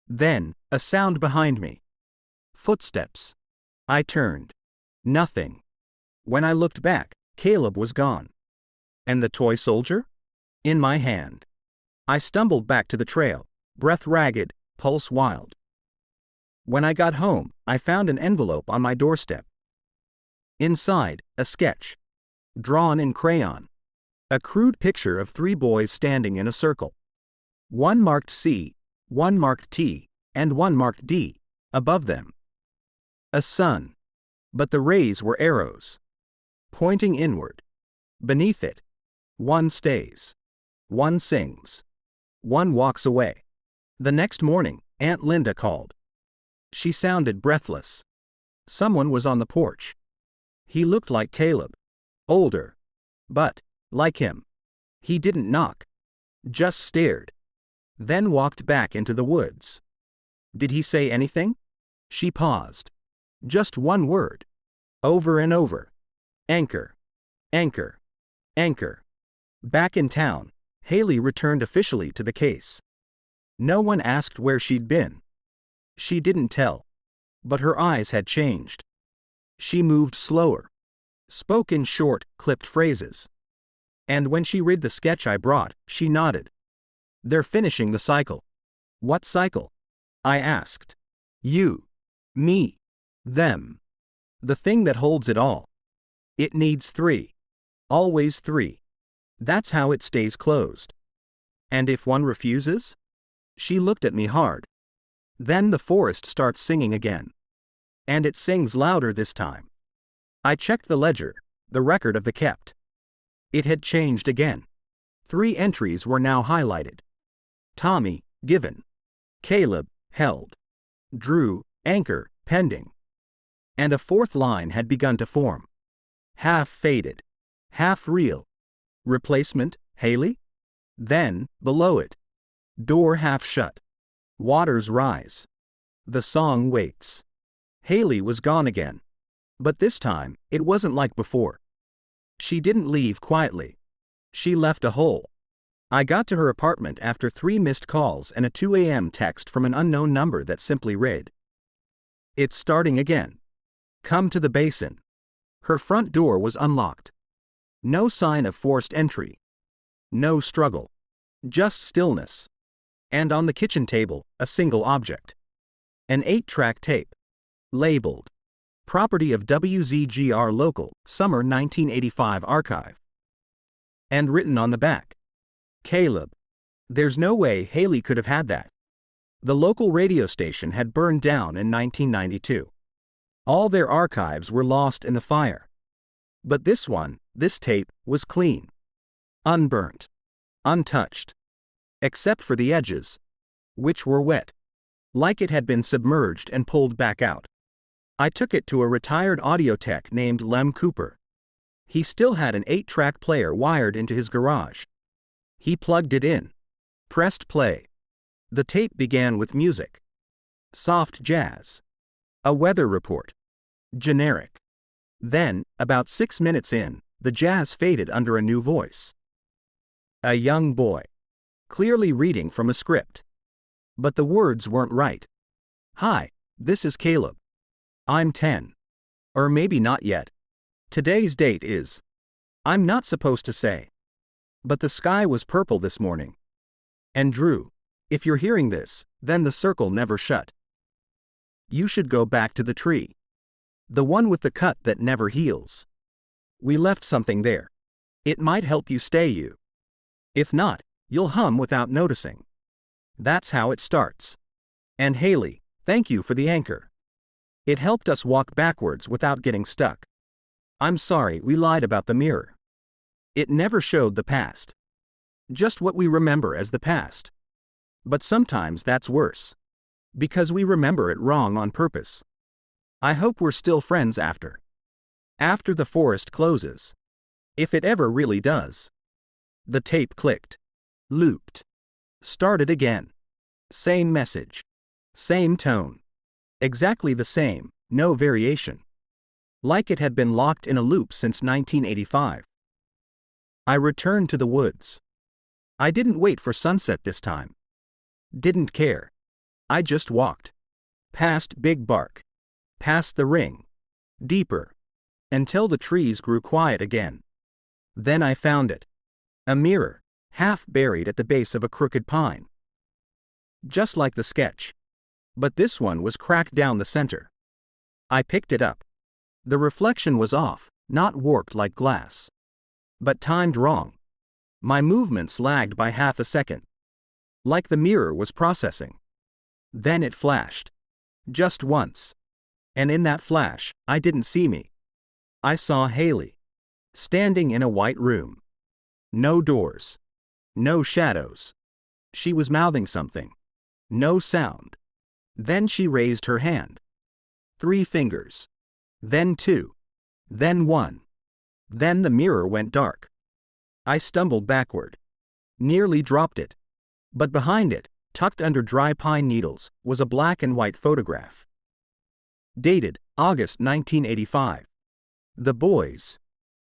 Then, a sound behind me. Footsteps. I turned. Nothing. When I looked back, Caleb was gone. And the toy soldier? In my hand. I stumbled back to the trail, breath ragged, pulse wild. When I got home, I found an envelope on my doorstep. Inside, a sketch. Drawn in crayon. A crude picture of 3 boys standing in a circle. One marked C, one marked T, and one marked D, above them. A sun. But the rays were arrows. Pointing inward. Beneath it. One stays. One sings. One walks away. The next morning, Aunt Linda called. She sounded breathless. Someone was on the porch. He looked like Caleb. Older. But, like him. He didn't knock. Just stared. Then walked back into the woods. Did he say anything? She paused. Just one word. Over and over. Anchor. Anchor. Anchor. Back in town, Haley returned officially to the case. No one asked where she'd been. She didn't tell. But her eyes had changed. She moved slower. Spoke in short, clipped phrases. And when she read the sketch I brought, she nodded. They're finishing the cycle. What cycle? I asked. You. Me. Them. The thing that holds it all. It needs 3. Always 3. That's how it stays closed. And if one refuses? She looked at me hard. Then the forest starts singing again. And it sings louder this time. I checked the ledger, the record of the kept. It had changed again. 3 entries were now highlighted. Tommy, given. Caleb, held. Drew, anchor, pending. And a 4th line had begun to form. Half faded. Half real. Replacement, Haley? Then, below it. Door half shut. Waters rise. The song waits. Haley was gone again. But this time, it wasn't like before. She didn't leave quietly. She left a hole. I got to her apartment after 3 missed calls and a 2 a.m. text from an unknown number that simply read, "It's starting again. Come to the basin." Her front door was unlocked. No sign of forced entry. No struggle. Just stillness. And on the kitchen table, a single object. An 8-track tape. Labeled, "Property of WZGR Local, Summer 1985 Archive." And written on the back, "Caleb." There's no way Haley could have had that. The local radio station had burned down in 1992. All their archives were lost in the fire. But this tape, was clean. Unburnt. Untouched. Except for the edges, which were wet. Like it had been submerged and pulled back out. I took it to a retired audio tech named Lem Cooper. He still had an 8-track player wired into his garage. He plugged it in. Pressed play. The tape began with music. Soft jazz. A weather report. Generic. Then, about 6 minutes in, the jazz faded under a new voice. A young boy. Clearly reading from a script. But the words weren't right. "Hi, this is Caleb. I'm 10. Or maybe not yet. Today's date is. I'm not supposed to say. But the sky was purple this morning. And Drew, if you're hearing this, then the circle never shut. You should go back to the tree. The one with the cut that never heals. We left something there. It might help you stay you. If not, you'll hum without noticing. That's how it starts. And Haley, thank you for the anchor. It helped us walk backwards without getting stuck. I'm sorry we lied about the mirror. It never showed the past. Just what we remember as the past. But sometimes that's worse. Because we remember it wrong on purpose. I hope we're still friends after. After the forest closes. If it ever really does. The tape clicked. Looped. Started again. Same message. Same tone. Exactly the same, no variation. Like it had been locked in a loop since 1985. I returned to the woods. I didn't wait for sunset this time. Didn't care. I just walked. Past Big Bark. Past the ring. Deeper. Until the trees grew quiet again. Then I found it. A mirror, half buried at the base of a crooked pine. Just like the sketch. But this one was cracked down the center. I picked it up. The reflection was off, not warped like glass. But timed wrong. My movements lagged by half a second. Like the mirror was processing. Then it flashed. Just once. And in that flash, I didn't see me. I saw Haley. Standing in a white room. No doors. No shadows. She was mouthing something. No sound. Then she raised her hand. 3 fingers. Then 2. Then 1. Then the mirror went dark. I stumbled backward. Nearly dropped it. But behind it, tucked under dry pine needles, was a black and white photograph. Dated, August 1985. The boys.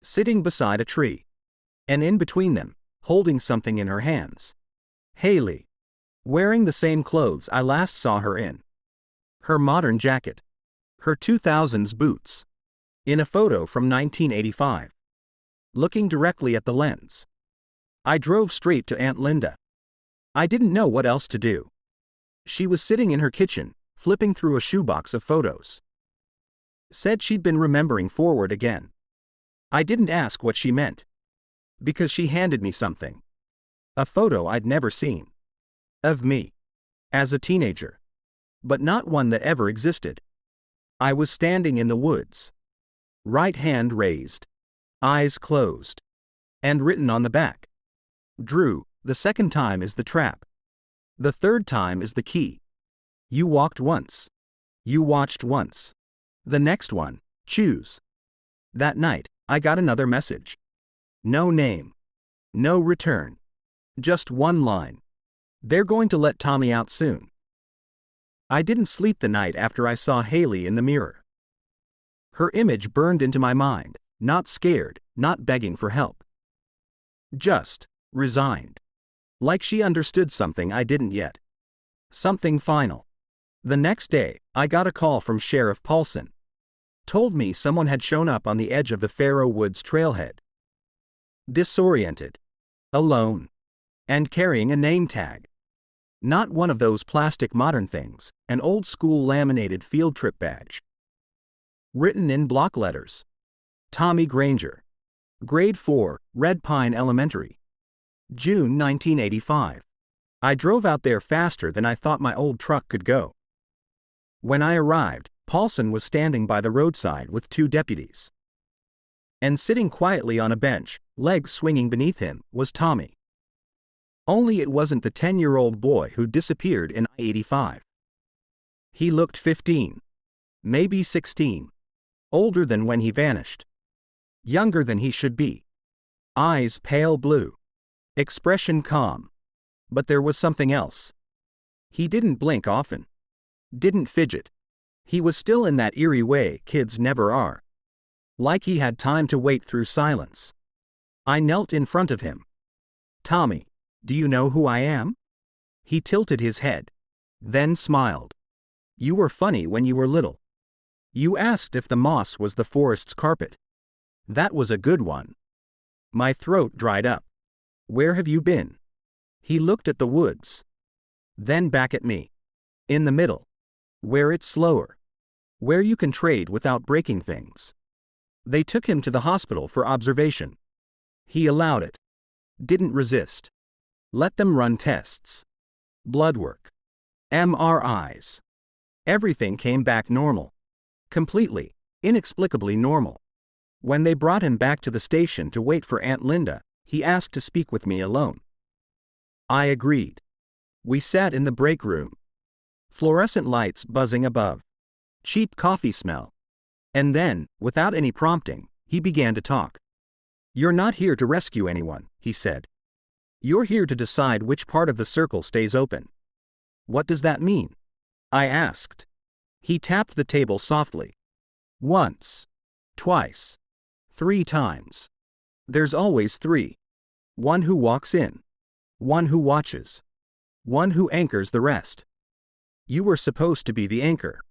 Sitting beside a tree. And in between them, holding something in her hands. Haley. Wearing the same clothes I last saw her in. Her modern jacket. Her 2000s boots. In a photo from 1985. Looking directly at the lens. I drove straight to Aunt Linda. I didn't know what else to do. She was sitting in her kitchen, flipping through a shoebox of photos. Said she'd been remembering forward again. I didn't ask what she meant. Because she handed me something. A photo I'd never seen. Of me. As a teenager. But not one that ever existed. I was standing in the woods. Right hand raised. Eyes closed. And written on the back. Drew, the second time is the trap. The third time is the key. You walked once. You watched once. The next one, choose. That night, I got another message. No name. No return. Just one line. They're going to let Tommy out soon. I didn't sleep the night after I saw Haley in the mirror. Her image burned into my mind, not scared, not begging for help. Just resigned. Like she understood something I didn't yet. Something final. The next day, I got a call from Sheriff Paulson. Told me someone had shown up on the edge of the Faro Woods trailhead. Disoriented. Alone. And carrying a name tag. Not one of those plastic modern things, an old-school laminated field trip badge. Written in block letters. Tommy Granger. Grade 4, Red Pine Elementary. June 1985. I drove out there faster than I thought my old truck could go. When I arrived, Paulson was standing by the roadside with 2 deputies. And sitting quietly on a bench, legs swinging beneath him, was Tommy. Only it wasn't the 10-year-old boy who disappeared in I-85. He looked 15. Maybe 16. Older than when he vanished. Younger than he should be. Eyes pale blue. Expression calm. But there was something else. He didn't blink often. Didn't fidget. He was still in that eerie way kids never are. Like he had time to wait through silence. I knelt in front of him. Tommy, do you know who I am? He tilted his head. Then smiled. You were funny when you were little. You asked if the moss was the forest's carpet. That was a good one. My throat dried up. Where have you been? He looked at the woods. Then back at me. In the middle. Where it's slower. Where you can trade without breaking things. They took him to the hospital for observation. He allowed it. Didn't resist. Let them run tests. Blood work. MRIs. Everything came back normal. Completely, inexplicably normal. When they brought him back to the station to wait for Aunt Linda, he asked to speak with me alone. I agreed. We sat in the break room. Fluorescent lights buzzing above. Cheap coffee smell. And then, without any prompting, he began to talk. You're not here to rescue anyone, he said. You're here to decide which part of the circle stays open. What does that mean? I asked. He tapped the table softly. Once. Twice. 3 times. There's always 3. One who walks in. One who watches. One who anchors the rest. You were supposed to be the anchor.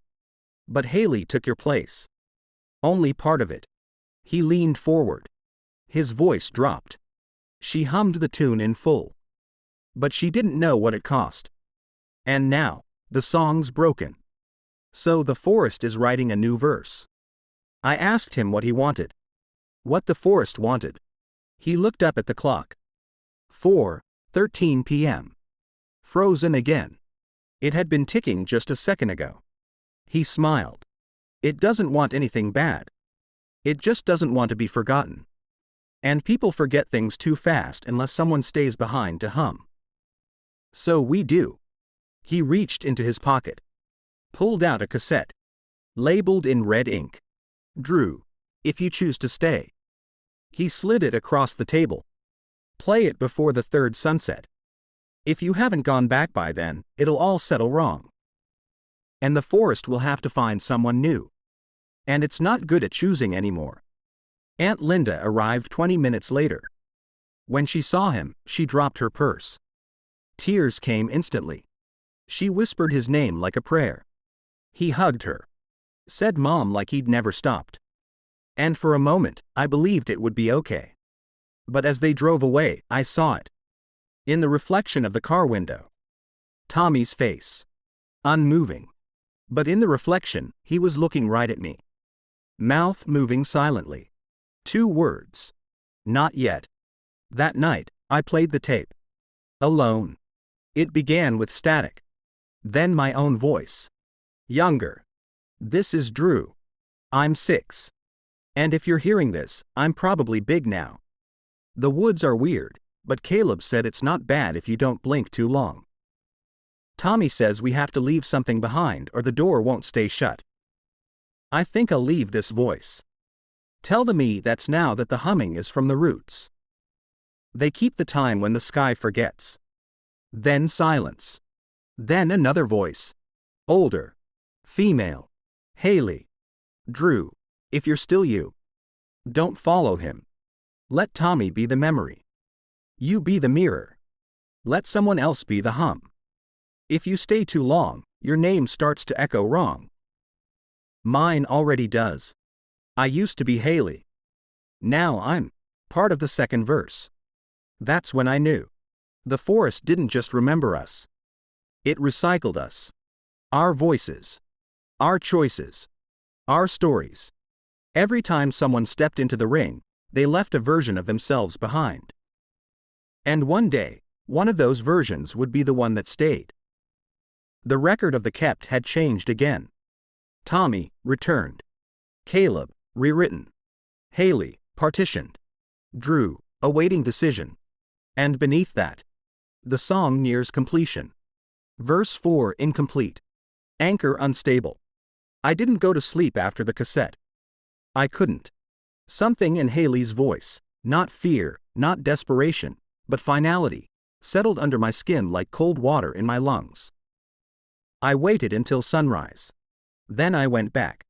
But Haley took your place. Only part of it. He leaned forward. His voice dropped. She hummed the tune in full. But she didn't know what it cost. And now, the song's broken. So the forest is writing a new verse. I asked him what he wanted. What the forest wanted. He looked up at the clock. 4:13 p.m. Frozen again. It had been ticking just a second ago. He smiled. It doesn't want anything bad. It just doesn't want to be forgotten. And people forget things too fast unless someone stays behind to hum. So we do. He reached into his pocket. Pulled out a cassette. Labeled in red ink. Drew, if you choose to stay. He slid it across the table. Play it before the third sunset. If you haven't gone back by then, it'll all settle wrong. And the forest will have to find someone new. And it's not good at choosing anymore. Aunt Linda arrived 20 minutes later. When she saw him, she dropped her purse. Tears came instantly. She whispered his name like a prayer. He hugged her. Said Mom like he'd never stopped. And for a moment, I believed it would be okay. But as they drove away, I saw it. In the reflection of the car window. Tommy's face. Unmoving. But in the reflection, he was looking right at me. Mouth moving silently. 2 words. Not yet. That night, I played the tape. Alone. It began with static. Then my own voice. Younger. This is Drew. I'm 6. And if you're hearing this, I'm probably big now. The woods are weird, but Caleb said it's not bad if you don't blink too long. Tommy says we have to leave something behind or the door won't stay shut. I think I'll leave this voice. Tell the me that's now that the humming is from the roots. They keep the time when the sky forgets. Then silence. Then another voice. Older. Female. Haley. Drew, if you're still you. Don't follow him. Let Tommy be the memory. You be the mirror. Let someone else be the hum. If you stay too long, your name starts to echo wrong. Mine already does. I used to be Haley. Now I'm part of the second verse. That's when I knew. The forest didn't just remember us. It recycled us. Our voices. Our choices. Our stories. Every time someone stepped into the ring, they left a version of themselves behind. And one day, one of those versions would be the one that stayed. The record of the kept had changed again. Tommy, returned. Caleb, rewritten. Haley, partitioned. Drew, awaiting decision. And beneath that, the song nears completion. Verse 4 incomplete. Anchor unstable. I didn't go to sleep after the cassette. I couldn't. Something in Haley's voice, not fear, not desperation, but finality, settled under my skin like cold water in my lungs. I waited until sunrise. Then I went back.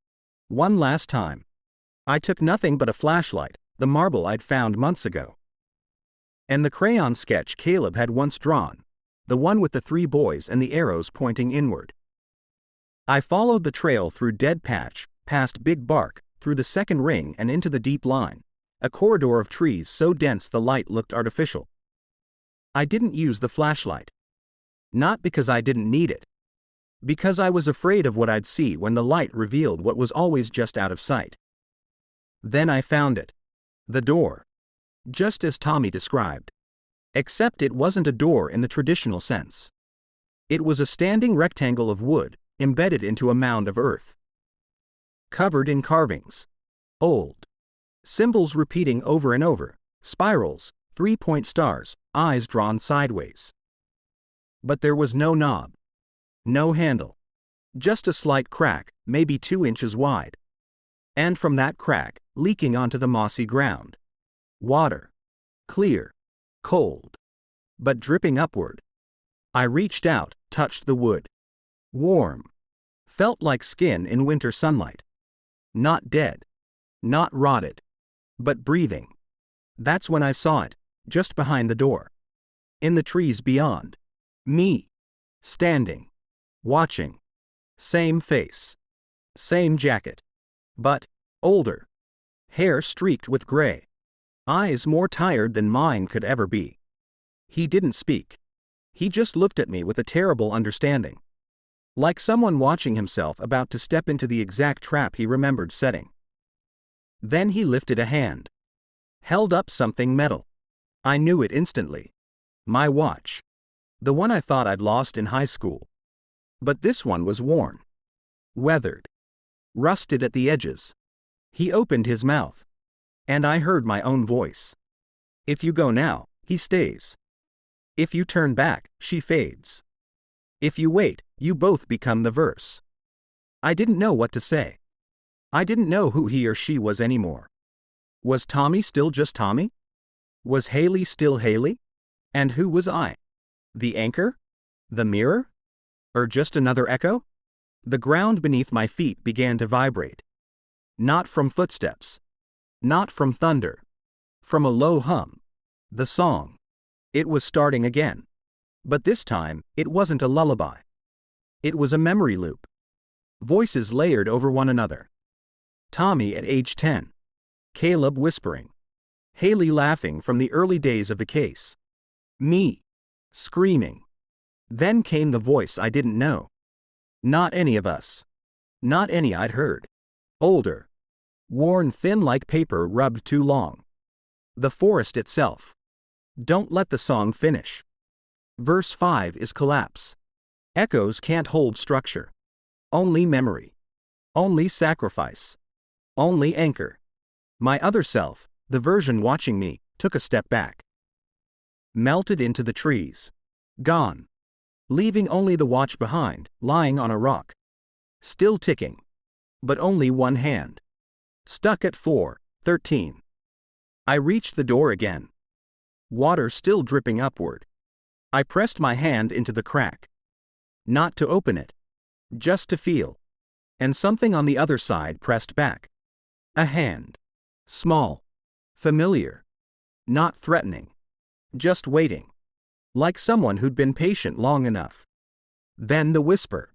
One last time. I took nothing but a flashlight, the marble I'd found months ago. And the crayon sketch Caleb had once drawn, the one with the 3 boys and the arrows pointing inward. I followed the trail through Dead Patch, past Big Bark, through the second ring and into the deep line, a corridor of trees so dense the light looked artificial. I didn't use the flashlight. Not because I didn't need it. Because I was afraid of what I'd see when the light revealed what was always just out of sight. Then I found it. The door. Just as Tommy described. Except it wasn't a door in the traditional sense. It was a standing rectangle of wood, embedded into a mound of earth. Covered in carvings. Old. Symbols repeating over and over, spirals, 3-point stars, eyes drawn sideways. But there was no knob. No handle. Just a slight crack, maybe 2 inches wide. And from that crack, leaking onto the mossy ground. Water. Clear. Cold. But dripping upward. I reached out, touched the wood. Warm. Felt like skin in winter sunlight. Not dead. Not rotted. But breathing. That's when I saw it, just behind the door. In the trees beyond. Me. Standing. Watching. Same face. Same jacket. But older. Hair streaked with gray. Eyes more tired than mine could ever be. He didn't speak. He just looked at me with a terrible understanding. Like someone watching himself about to step into the exact trap he remembered setting. Then he lifted a hand. Held up something metal. I knew it instantly. My watch. The one I thought I'd lost in high school. But this one was worn. Weathered. Rusted at the edges. He opened his mouth. And I heard my own voice. If you go now, he stays. If you turn back, she fades. If you wait, you both become the verse. I didn't know what to say. I didn't know who he or she was anymore. Was Tommy still just Tommy? Was Haley still Haley? And who was I? The anchor? The mirror? Or just another echo? The ground beneath my feet began to vibrate. Not from footsteps. Not from thunder. From a low hum. The song. It was starting again. But this time, it wasn't a lullaby. It was a memory loop. Voices layered over one another. Tommy at age 10. Caleb whispering. Haley laughing from the early days of the case. Me. Screaming. Then came the voice I didn't know. Not any of us. Not any I'd heard. Older. Worn thin like paper rubbed too long. The forest itself. Don't let the song finish. Verse 5 is collapse. Echoes can't hold structure. Only memory. Only sacrifice. Only anchor. My other self, the version watching me, took a step back. Melted into the trees. Gone. Leaving only the watch behind, lying on a rock. Still ticking. But only one hand. Stuck at 4:13. I reached the door again. Water still dripping upward. I pressed my hand into the crack. Not to open it. Just to feel. And something on the other side pressed back. A hand. Small. Familiar. Not threatening. Just waiting. Like someone who'd been patient long enough. Then the whisper.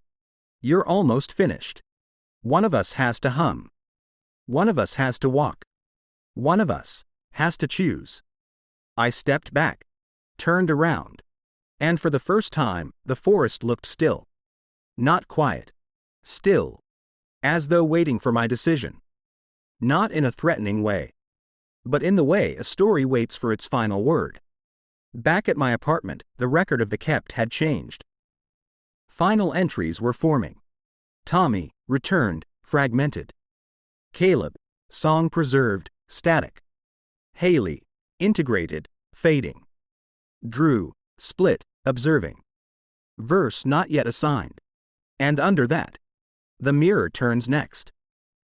You're almost finished. One of us has to hum. One of us has to walk. One of us has to choose. I stepped back. Turned around. And for the first time, the forest looked still. Not quiet. Still. As though waiting for my decision. Not in a threatening way. But in the way a story waits for its final word. Back at my apartment, the record of the kept had changed. Final entries were forming. Tommy, returned, fragmented. Caleb, song preserved, static. Haley, integrated, fading. Drew, split, observing. Verse not yet assigned. And under that, the mirror turns next.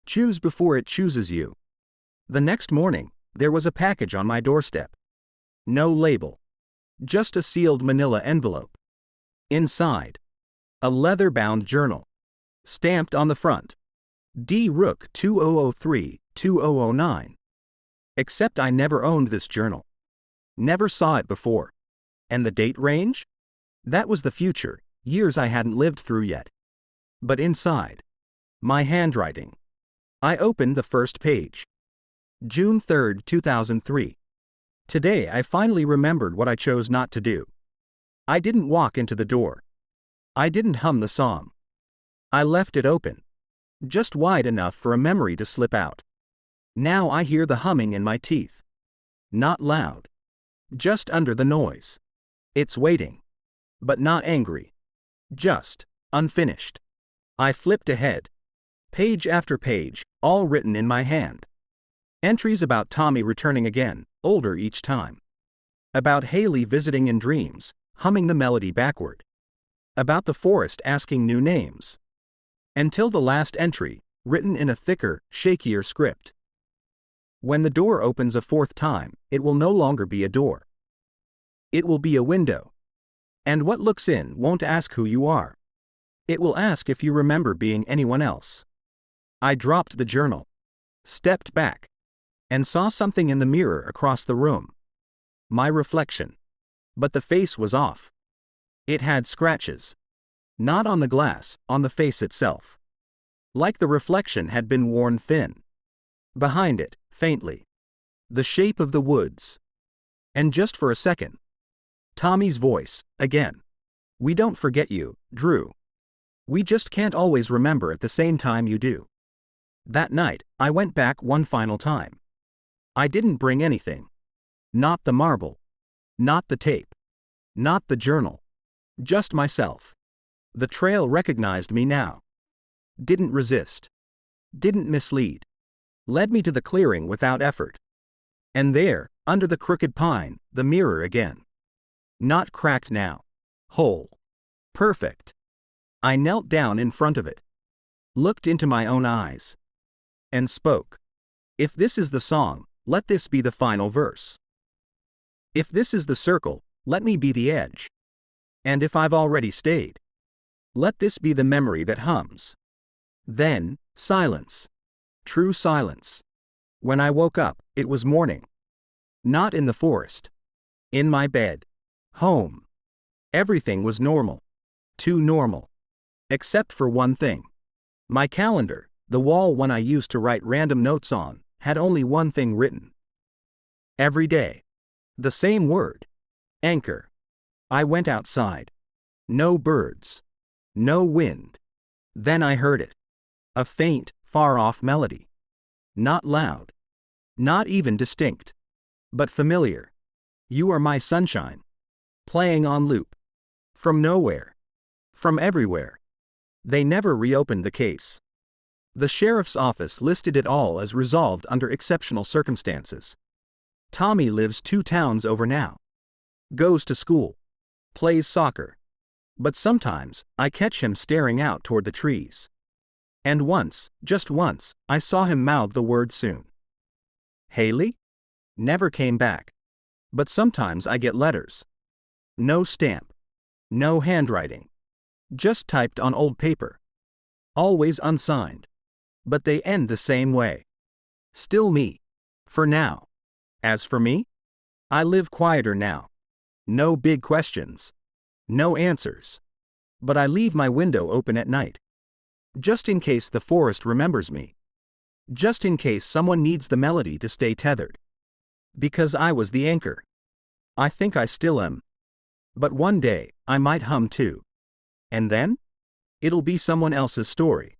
Choose before it chooses you. The next morning, there was a package on my doorstep. No label. Just a sealed manila envelope. Inside, a leather-bound journal. Stamped on the front. D. Rook 2003-2009. Except I never owned this journal. Never saw it before. And the date range? That was the future, years I hadn't lived through yet. But inside, my handwriting. I opened the first page. June 3, 2003. Today I finally remembered what I chose not to do. I didn't walk into the door. I didn't hum the song. I left it open. Just wide enough for a memory to slip out. Now I hear the humming in my teeth. Not loud. Just under the noise. It's waiting. But not angry. Just unfinished. I flipped ahead. Page after page, all written in my hand. Entries about Tommy returning again, older each time. About Haley visiting in dreams, humming the melody backward. About the forest asking new names. Until the last entry, written in a thicker, shakier script. When the door opens a fourth time, it will no longer be a door. It will be a window. And what looks in won't ask who you are. It will ask if you remember being anyone else. I dropped the journal. Stepped back. And saw something in the mirror across the room. My reflection. But the face was off. It had scratches. Not on the glass, on the face itself. Like the reflection had been worn thin. Behind it, faintly. The shape of the woods. And just for a second. Tommy's voice, again. We don't forget you, Drew. We just can't always remember at the same time you do. That night, I went back one final time. I didn't bring anything. Not the marble. Not the tape. Not the journal. Just myself. The trail recognized me now. Didn't resist. Didn't mislead. Led me to the clearing without effort. And there, under the crooked pine, the mirror again. Not cracked now. Whole. Perfect. I knelt down in front of it. Looked into my own eyes. And spoke. If this is the song, let this be the final verse. If this is the circle, let me be the edge. And if I've already stayed, let this be the memory that hums. Then, silence. True silence. When I woke up, it was morning. Not in the forest. In my bed. Home. Everything was normal. Too normal. Except for one thing. My calendar, the wall one I used to write random notes on, had only one thing written. Every day. The same word. Anchor. I went outside. No birds. No wind. Then I heard it. A faint, far-off melody. Not loud. Not even distinct. But familiar. You are my sunshine. Playing on loop. From nowhere. From everywhere. They never reopened the case. The sheriff's office listed it all as resolved under exceptional circumstances. Tommy lives 2 towns over now. Goes to school. Plays soccer. But sometimes, I catch him staring out toward the trees. And once, just once, I saw him mouth the word soon. Haley? Never came back. But sometimes I get letters. No stamp. No handwriting. Just typed on old paper. Always unsigned. But they end the same way. Still me. For now. As for me? I live quieter now. No big questions. No answers. But I leave my window open at night. Just in case the forest remembers me. Just in case someone needs the melody to stay tethered. Because I was the anchor. I think I still am. But one day, I might hum too. And then? It'll be someone else's story.